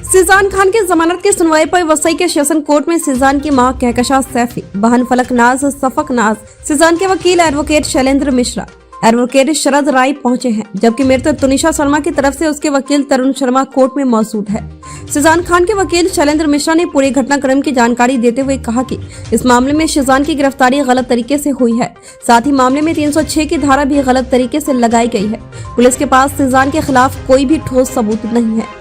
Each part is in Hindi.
सिजान खान की जमानत की सुनवाई पर वसई के सेशन कोर्ट में सिजान की मां कहकशा सैफी, बहन फलक नाज, सफक नाज, सिजान के वकील एडवोकेट शैलेंद्र मिश्रा, एडवोकेट शरद राय पहुंचे हैं, जबकि मृतक तुनिशा शर्मा की तरफ से उसके वकील तरुण शर्मा कोर्ट में मौजूद है। सिजान खान के वकील शैलेंद्र मिश्रा ने पूरे घटनाक्रम की जानकारी देते हुए कहा कि इस मामले में सिजान की गिरफ्तारी गलत तरीके से हुई है, साथ ही मामले में 306 की धारा भी गलत तरीके से लगाई गई है। पुलिस के पास सिजान के खिलाफ कोई भी ठोस सबूत नहीं है।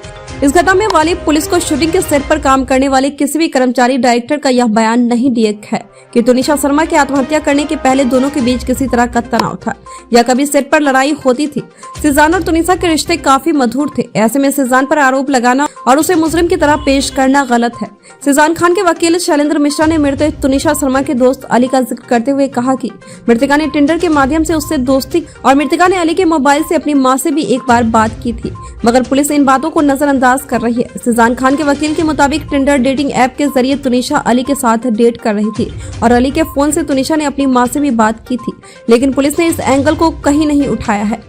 इस घटना में वाली पुलिस को शूटिंग के सेट पर काम करने वाले किसी भी कर्मचारी डायरेक्टर का यह बयान नहीं दिया है कि तुनिशा शर्मा के आत्महत्या करने के पहले दोनों के बीच किसी तरह का तनाव था या कभी सेट पर लड़ाई होती थी। सिजान और तुनिशा के रिश्ते काफी मधुर थे। ऐसे में सिजान पर आरोप लगाना और उसे मुजरिम की तरह पेश करना गलत है। सिजान खान के वकील शैलेंद्र मिश्रा ने मृतक तुनिशा शर्मा के दोस्त अली का जिक्र करते हुए कहा कि मृतका ने टिंडर के माध्यम से उससे दोस्ती और मृतका ने अली के मोबाइल से अपनी मां से भी एक बार बात की थी, मगर पुलिस इन बातों को नजरअंदाज कर रही है। सिजान खान के वकील के मुताबिक टिंडर डेटिंग ऐप के जरिए तुनिशा अली के साथ डेट कर रही थी और अली के फोन से तुनिशा ने अपनी मां से भी बात की थी, लेकिन पुलिस ने इस एंगल को कहीं नहीं उठाया है।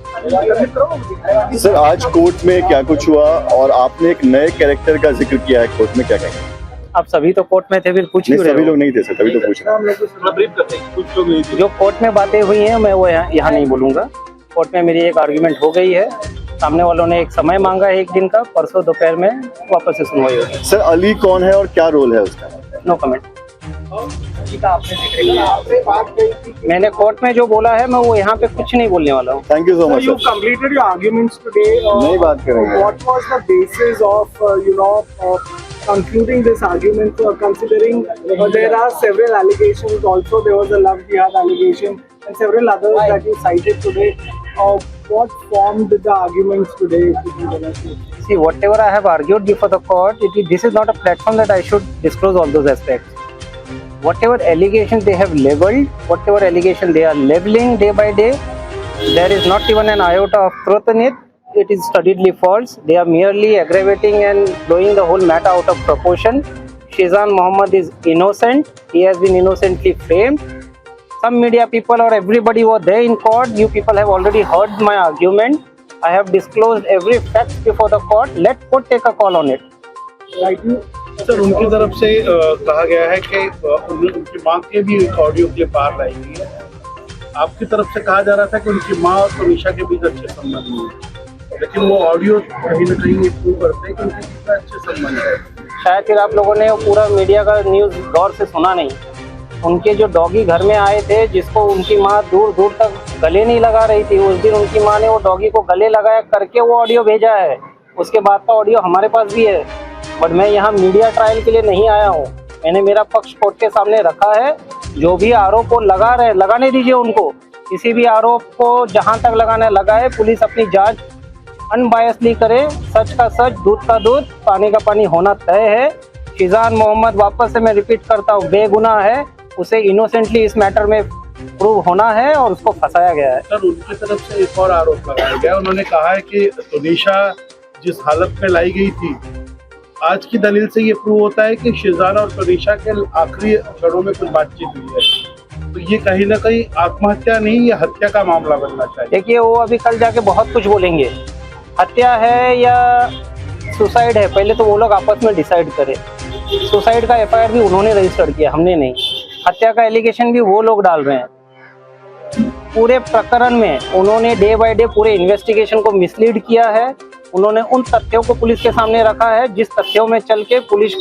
सर, आज कोर्ट में क्या कुछ हुआ और आपने एक नए कैरेक्टर का जिक्र किया है कोर्ट में, क्या कहेंगे? आप सभी तो कोर्ट में थे, फिर पूछ ही सभी लोग नहीं थे सर, तभी तो पूछ रहा हूं। जो कोर्ट में बातें हुई हैं मैं वो यहाँ नहीं बोलूंगा। कोर्ट में मेरी एक आर्ग्यूमेंट हो गई है, सामने वालों ने एक समय मांगा है एक दिन का, परसों दोपहर में वापस से सुनवाई होगी। सर, अली कौन है और क्या रोल है उसका? No comment. मैंने कोर्ट में जो बोला है मैं वो यहाँ पे कुछ नहीं बोलने वाला हूँ। Thank you so much. You completed your arguments today. नहीं बात करेंगे। What was the basis of concluding this argument? Considering there are several allegations. Also, there was a love jihad allegation and several others that you cited today. What formed the arguments today? See, whatever I have argued before the court, this is not a platform that I should disclose all those aspects. Whatever allegations they have leveled, whatever allegation they are leveling day by day, there is not even an iota of truth in it. It is studiedly false. They are merely aggravating and blowing the whole matter out of proportion. Shizan Mohammed is innocent. He has been innocently framed. Some media people or everybody were there in court. You people have already heard my argument. I have disclosed every fact before the court. Let court take a call on it. Right. Sir, उनकी तरफ से कहा गया है कि उनकी मां के भी एक ऑडियो क्लिप बाहर लाई गई है। आपकी तरफ से कहा जा रहा था कि उनकी मां और तुनिशा के बीच अच्छे संबंध नहीं है, लेकिन वो ऑडियो कहीं ना कहीं प्रूव करते हैं कि उनके बीच अच्छे संबंध है। शायद फिर आप लोगों ने पूरा मीडिया का न्यूज़ गौर से सुना नहीं। उनके जो डॉगी घर में आए थे, जिसको उनकी माँ दूर दूर तक गले नहीं लगा रही थी, उस दिन उनकी माँ ने वो डॉगी को गले लगाया करके वो ऑडियो भेजा है। उसके बाद का ऑडियो हमारे पास भी है, बट मैं यहाँ मीडिया ट्रायल के लिए नहीं आया हूँ। मैंने मेरा पक्ष कोर्ट के सामने रखा है। जो भी आरोप वो लगाने दीजिए उनको। किसी भी आरोप को जहाँ तक लगाना लगाए। पुलिस अपनी जांच अनबायसली करे। सच का सच, दूध का दूध, पानी का पानी होना तय है। शिजान मोहम्मद, वापस से मैं रिपीट करता हूँ, बेगुनाह है। उसे इनोसेंटली इस मैटर में प्रूव होना है और उसको फंसाया गया है। सर, उनकी तरफ से एक और आरोप लगाया गया। उन्होंने कहा है कि तुनिशा जिस हालत में लाई गई थी, आज की दलील से ये प्रूव होता है कि शिजान और तुनिशा के आखिरी क्षणों में कुछ बातचीत हुई है। तो ये कहीं ना कहीं आत्महत्या नहीं, ये हत्या का मामला बनना चाहिए। देखिए, वो अभी कल जाके बहुत कुछ बोलेंगे। हत्या है या सुसाइड है, पहले तो वो लोग आपस में डिसाइड करें। सुसाइड का एफआईआर भी उन्होंने रजिस्टर किया, हमने नहीं। हत्या का एलिगेशन भी वो लोग डाल रहे हैं। पूरे प्रकरण में उन्होंने डे बाय डे पूरे इन्वेस्टिगेशन को मिसलीड किया है। उन्होंने उन तथ्यों को पुलिस के सामने रखा है जिस तथ्यों में चल के पुलिस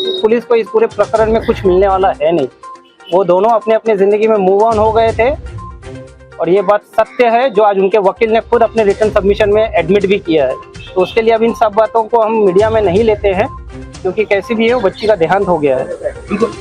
को इस पूरे प्रकरण में कुछ मिलने वाला है नहीं। वो दोनों अपने अपने जिंदगी में मूव ऑन हो गए थे और ये बात सत्य है, जो आज उनके वकील ने खुद अपने रिटन सबमिशन में एडमिट भी किया है। तो उसके लिए अब इन सब बातों को हम मीडिया में नहीं लेते हैं, क्योंकि कैसी भी है वो बच्ची का देहांत हो गया है।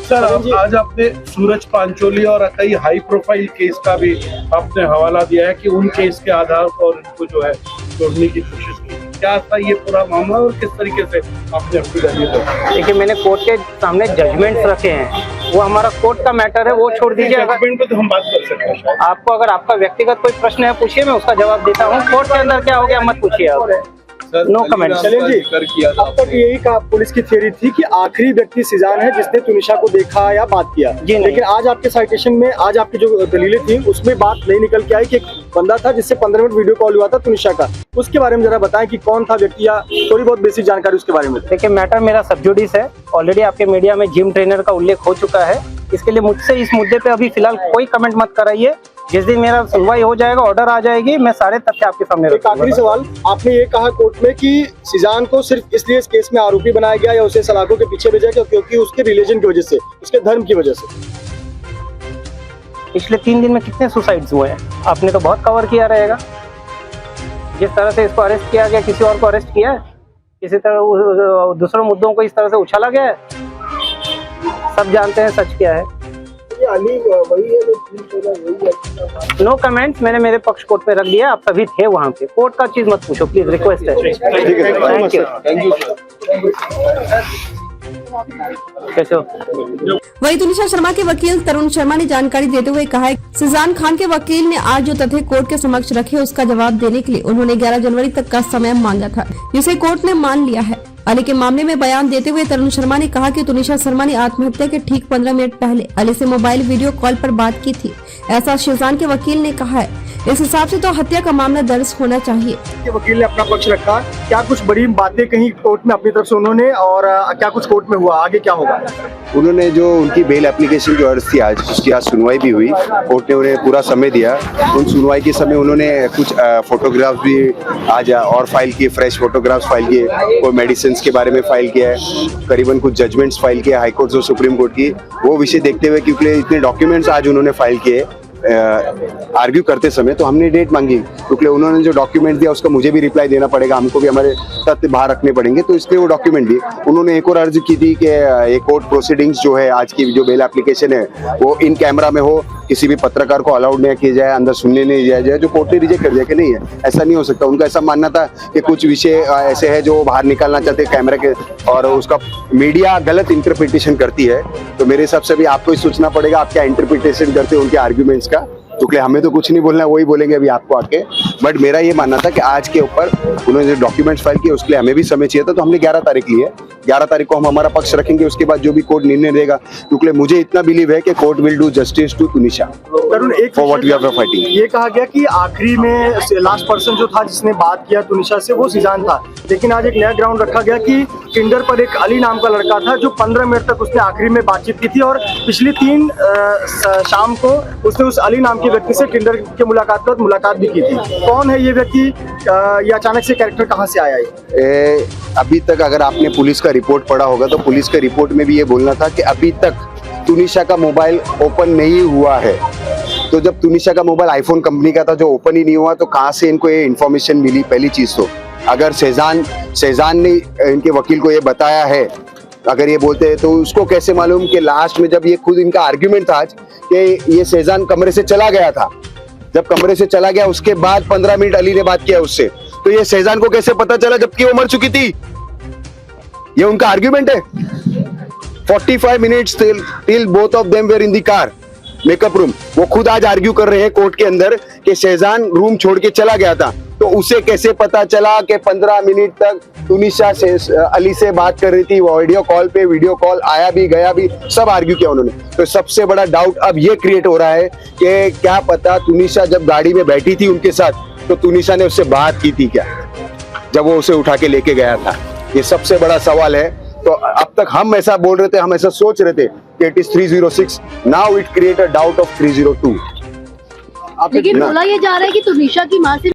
सर, आज आपने सूरज पांचोली और कई हाई प्रोफाइल केस का भी आपने हवाला दिया है कि उन केस के आधार पर इनको जो है जोड़ने की कोशिश की। क्या था ये पूरा मामला और किस तरीके से आपने अपनी दलील रखी? देखिए, मैंने कोर्ट के सामने जजमेंट्स रखे हैं, वो हमारा कोर्ट का मैटर है, वो छोड़ दीजिए। जजमेंट पे तो हम बात कर सकते हैं। आपको अगर आपका व्यक्तिगत कोई प्रश्न है पूछिए, मैं उसका जवाब देता हूँ। कोर्ट के अंदर क्या हो गया मत पूछिए आप। No comment. शैलेंद्र जी, अब तक यही कहा, पुलिस की थ्योरी थी कि आखिरी व्यक्ति सिजान है जिसने तुनिशा को देखा या बात किया, जी नहीं। लेकिन आज आपके साइटेशन में, आज आपकी जो दलीलें थी उसमें बात नहीं निकल के आई कि एक बंदा था जिससे 15 मिनट वीडियो कॉल हुआ था तुनिशा का। उसके बारे में जरा बताएं कि कौन था व्यक्ति, या थोड़ी बहुत बेसिक जानकारी उसके बारे में। देखिए, मैटर मेरा सब जुडिस है। ऑलरेडी आपके मीडिया में जिम ट्रेनर का उल्लेख हो चुका है। इसके लिए मुझसे इस मुद्दे पे अभी फिलहाल कोई कमेंट मत कराइए। जिस दिन मेरा सुनवाई हो जाएगा, ऑर्डर आ जाएगी, मैं सारे तथ्य आपके सामने एक आखिरी रखूंगा। सवाल, आपने ये कहा कोर्ट में कि सिजान को सिर्फ इसलिए इस केस में आरोपी बनाया गया या उसे सलाखों के पीछे भेजा गया क्योंकि उसके रिलीजन की वजह से, उसके धर्म की वजह से। पिछले 3 दिन में कितने सुसाइड्स हुए हैं आपने तो बहुत कवर किया रहेगा। जिस तरह से इसको अरेस्ट किया गया, किसी और को अरेस्ट किया है, किसी तरह दूसरों मुद्दों को इस तरह से उछाला गया है। सब जानते हैं सच क्या है। No comments. मैंने मेरे पक्ष कोर्ट में रख दिया। आप सभी थे वहाँ पे। कोर्ट का चीज मत पूछो प्लीज, रिक्वेस्ट है। ठीक है, थैंक यू। कैसे हो? वहीं तुनिशा शर्मा के वकील तरुण शर्मा ने जानकारी देते हुए कहा है, सिजान खान के वकील ने आज जो तथ्य कोर्ट के समक्ष रखे उसका जवाब देने के लिए उन्होंने 11 जनवरी तक का समय मांगा था, जिसे कोर्ट ने मान लिया है। अली के मामले में बयान देते हुए तरुण शर्मा ने कहा कि तुनिशा शर्मा ने आत्महत्या के ठीक 15 मिनट पहले अली से मोबाइल वीडियो कॉल पर बात की थी, ऐसा सिजान के वकील ने कहा है। इस हिसाब से तो हत्या का मामला दर्ज होना चाहिए। के वकील ने अपना पक्ष रखा, क्या कुछ बड़ी बातें कही कोर्ट में अपनी तरफ से उन्होंने, और क्या कुछ कोर्ट में हुआ, आगे क्या होगा? उन्होंने जो उनकी बेल एप्लीकेशन जो अर्ज थी आज, उसकी आज सुनवाई भी हुई। कोर्ट ने उन्हें पूरा समय दिया। उन सुनवाई के समय उन्होंने कुछ फोटोग्राफ्स भी आज और फाइल किए, फ्रेश फोटोग्राफ्स फाइल किए, कोई मेडिसिन के बारे में फाइल किया है, करीबन कुछ जजमेंट्स फाइल किए हाई कोर्ट और सुप्रीम कोर्ट की। वो विषय देखते हुए क्योंकि इतने डॉक्यूमेंट्स आज उन्होंने फाइल किए आर्ग्यू करते समय, तो हमने डेट मांगी क्योंकि उन्होंने जो डॉक्यूमेंट दिया उसका मुझे भी रिप्लाई देना पड़ेगा, हमको भी हमारे तथ्य बाहर रखने पड़ेंगे, तो इसलिए वो डॉक्यूमेंट दी। उन्होंने एक और अर्ज की थी कि ये कोर्ट प्रोसीडिंग्स जो है, आज की जो बेल एप्लीकेशन है वो इन कैमरा में हो, किसी भी पत्रकार को अलाउड नहीं किया जाए, अंदर सुनने नहीं दिया जाए, जो कोर्ट ने रिजेक्ट कर दिया कि नहीं है, ऐसा नहीं हो सकता। उनका ऐसा मानना था कि कुछ विषय ऐसे है जो बाहर निकालना चाहते कैमरा के, और उसका मीडिया गलत इंटरप्रिटेशन करती है। तो मेरे हिसाब से भी आपको ही सोचना पड़ेगा आप क्या इंटरप्रिटेशन करते हो उनके आर्ग्यूमेंट्स का, क्योंकि हमें तो कुछ नहीं बोलना है, वही बोलेंगे अभी आपको आके। बट मेरा ये मानना था कि आज के ऊपर उन्होंने जो डॉक्यूमेंट्स फाइल किए उसके लिए हमें भी समय चाहिए था, तो हमने 11 तारीख ली है। 11 तारीख को हम हमारा पक्ष रखेंगे, उसके बाद जो भी कोर्ट निर्णय देगा, क्योंकि मुझे इतना बिलीव है कि court will do justice to Tunisha for what we are fighting. ये कहा गया कि आखिरी में लास्ट पर्सन जो था जिसने बात किया तुनिशा से वो सिजान था, लेकिन आज एक नया ग्राउंड रखा गया कि टिंडर पर एक अली नाम का लड़का था जो 15 मिनट तक उसने आखिरी में बातचीत की थी, और पिछली 3 शाम को उसने उस अली नाम के व्यक्ति से टिंडर के मुलाकात भी की थी। कौन है ये व्यक्ति, ये अचानक से कैरेक्टर कहाँ से आया है? अभी तक अगर आपने पुलिस का रिपोर्ट पढ़ा होगा तो पुलिस के रिपोर्ट में भी ये बोलना था कि अभी तक तुनिशा का मोबाइल ओपन नहीं हुआ है। तो जब तुनिशा का मोबाइल आईफोन कंपनी का था जो ओपन ही नहीं हुआ, तो कहाँ से इनको ये इन्फॉर्मेशन मिली? पहली चीज तो अगर शहजान ने इनके वकील को ये बताया है, अगर ये बोलते हैं, तो उसको कैसे मालूम कि लास्ट में जब ये खुद इनका आर्ग्यूमेंट था आज कि ये शहजान कमरे से चला गया था, जब कमरे से चला गया उसके बाद 15 मिनट अली ने बात किया उससे, तो ये शहजान को कैसे पता चला जबकि वो मर चुकी थी? ये उनका आर्ग्यूमेंट है। 45 minutes till both of them were in the car, makeup room. वो खुद आज आर्ग्यू कर रहे हैं कोर्ट के अंदर कि शहजान रूम छोड़ के चला गया था, तो उसे कैसे पता चला कि 15 मिनट तक तुनिशा से अली से बात कर रही थी? वो वीडियो कॉल पे वीडियो कॉल आया भी गया भी, सब आर्ग्यू किया उन्होंने। तो सबसे बड़ा डाउट अब ये क्रिएट हो रहा है कि क्या पता तुनिशा जब गाड़ी में बैठी थी उनके साथ, तो तुनिशा ने उससे बात की थी क्या जब वो उसे उठा के लेके गया था? ये सबसे बड़ा सवाल है। तो अब तक हम ऐसा बोल रहे थे, हम ऐसा सोच रहे थे कि it is 306, now it create a doubt of 302। लेकिन बोला ये जा रहा है कि तुनिशा की मां से